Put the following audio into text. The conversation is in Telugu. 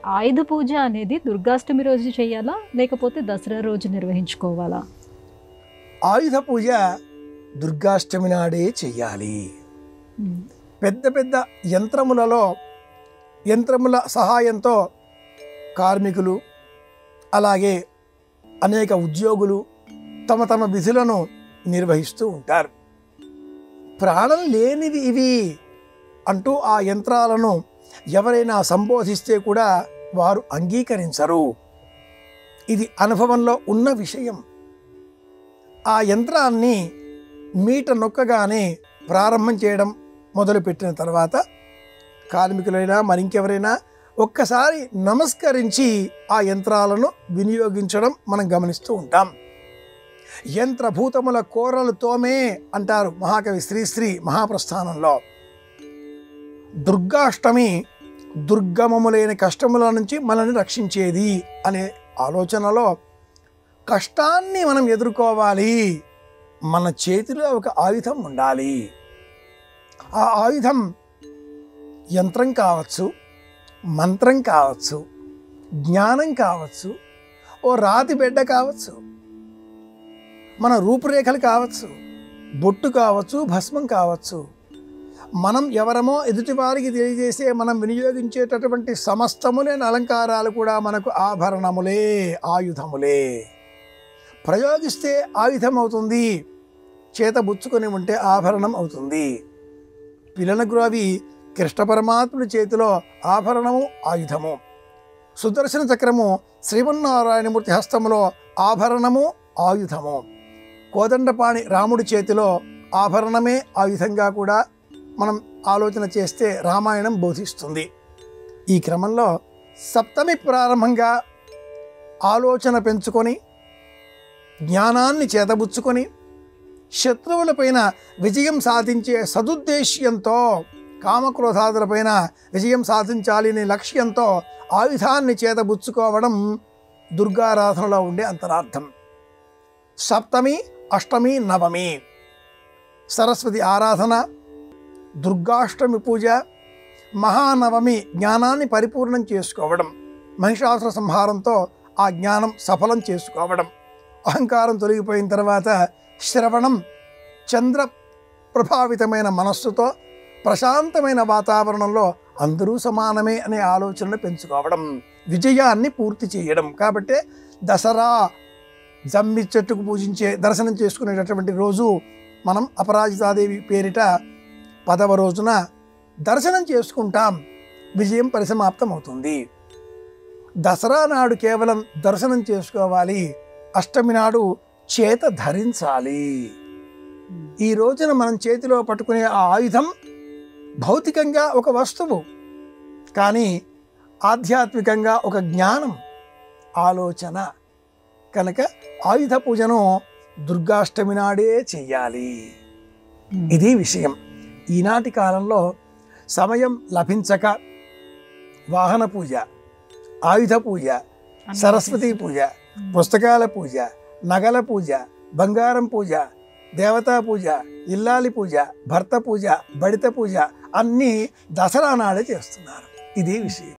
ఆయుధ పూజ అనేది దుర్గాష్టమి రోజు చేయాలా? లేకపోతే దసరా రోజు నిర్వహించుకోవాలా? ఆయుధ పూజ దుర్గాష్టమి నాడే చెయ్యాలి. హ్మ్. పెద్ద పెద్ద యంత్రముల సహాయంతో కార్మికులు అలాగే అనేక ఉద్యోగులు తమ తమ విధులను నిర్వహిస్తూ ఉంటారు. ప్రాణం లేనివి ఇవి అంటూ ఆ యంత్రాలను ఎవరైనా సంబోధిస్తే కూడా వారు అంగీకరించరు. ఇది అనుభవంలో ఉన్న విషయం. ఆ యంత్రాన్ని మీట నొక్కగానే ప్రారంభం చేయడం మొదలుపెట్టిన తర్వాత కార్మికులైనా మరింకెవరైనా ఒక్కసారి నమస్కరించి ఆ యంత్రాలను వినియోగించడం మనం గమనిస్తూ ఉంటాం. యంత్రభూతముల కోరలు తోమే అంటారు మహాకవి శ్రీశ్రీ మహాప్రస్థానంలో. దుర్గాష్టమి దుర్గమములైన కష్టముల నుంచి మనల్ని రక్షించేది అనే ఆలోచనలో కష్టాన్ని మనం ఎదుర్కోవాలి. మన చేతిలో ఒక ఆయుధం ఉండాలి. ఆ ఆయుధం యంత్రం కావచ్చు, మంత్రం కావచ్చు, జ్ఞానం కావచ్చు, ఓ రాతి బిడ్డ కావచ్చు, మన రూపురేఖలు కావచ్చు, బొట్టు కావచ్చు, భస్మం కావచ్చు. మనం ఎవరమో ఎదుటివారికి తెలియజేసే మనం వినియోగించేటటువంటి సమస్తములైన అలంకారాలు కూడా మనకు ఆభరణములే, ఆయుధములే. ప్రయోగిస్తే ఆయుధం అవుతుంది, చేతబుచ్చుకొని ఉంటే ఆభరణం అవుతుంది. పిల్లనగ్రోవి కృష్ణ పరమాత్ముడి చేతిలో ఆభరణము, ఆయుధము. సుదర్శన చక్రము శ్రీమన్నారాయణమూర్తి హస్తములో ఆభరణము, ఆయుధము. కోదండపాణి రాముడి చేతిలో ఆభరణమే ఆయుధంగా కూడా మనం ఆలోచన చేస్తే రామాయణం బోధిస్తుంది. ఈ క్రమంలో సప్తమి ప్రారంభంగా ఆలోచన పెంచుకొని జ్ఞానాన్ని చేతబుచ్చుకొని శత్రువులపైన విజయం సాధించే సదుద్దేశ్యంతో, కామక్రోధాదులపైన విజయం సాధించాలి అనే లక్ష్యంతో ఆయుధాన్ని చేతబుచ్చుకోవడం దుర్గారాధనలో ఉండే అంతరార్థం. సప్తమి, అష్టమి, నవమి సరస్వతి ఆరాధన, దుర్గాష్టమి పూజ, మహానవమి జ్ఞానాన్ని పరిపూర్ణం చేసుకోవడం, మహిషాసుర సంహారంతో ఆ జ్ఞానం సఫలం చేసుకోవడం, అహంకారం తొలగిపోయిన తర్వాత శ్రవణం, చంద్ర ప్రభావితమైన మనస్సుతో ప్రశాంతమైన వాతావరణంలో అందరూ సమానమే అనే ఆలోచనను పెంచుకోవడం, విజయాన్ని పూర్తి చేయడం. కాబట్టి దసరా జమ్మి చెట్టుకు పూజించే దర్శనం చేసుకునేటటువంటి రోజు మనం అపరాజితాదేవి పేరిట 10వ రోజున దర్శనం చేసుకుంటాం. విజయం పరిసమాప్తం అవుతుంది. దసరా నాడు కేవలం దర్శనం చేసుకోవాలి, అష్టమి నాడు చేత ధరించాలి. ఈ రోజున మనం చేతిలో పట్టుకునే ఆ ఆయుధం భౌతికంగా ఒక వస్తువు, కానీ ఆధ్యాత్మికంగా ఒక జ్ఞానం, ఆలోచన. కనుక ఆయుధ పూజను దుర్గాష్టమి నాడే చెయ్యాలి. ఇది విషయం. ఈనాటి కాలంలో సమయం లభించక వాహన పూజ, ఆయుధ పూజ, సరస్వతి పూజ, పుస్తకాల పూజ, నగల పూజ, బంగారం పూజ, దేవతా పూజ, ఇల్లాలి పూజ, భర్త పూజ, బడిత పూజ అన్నీ దసరా నాడే చేస్తున్నారు. ఇది విషయం.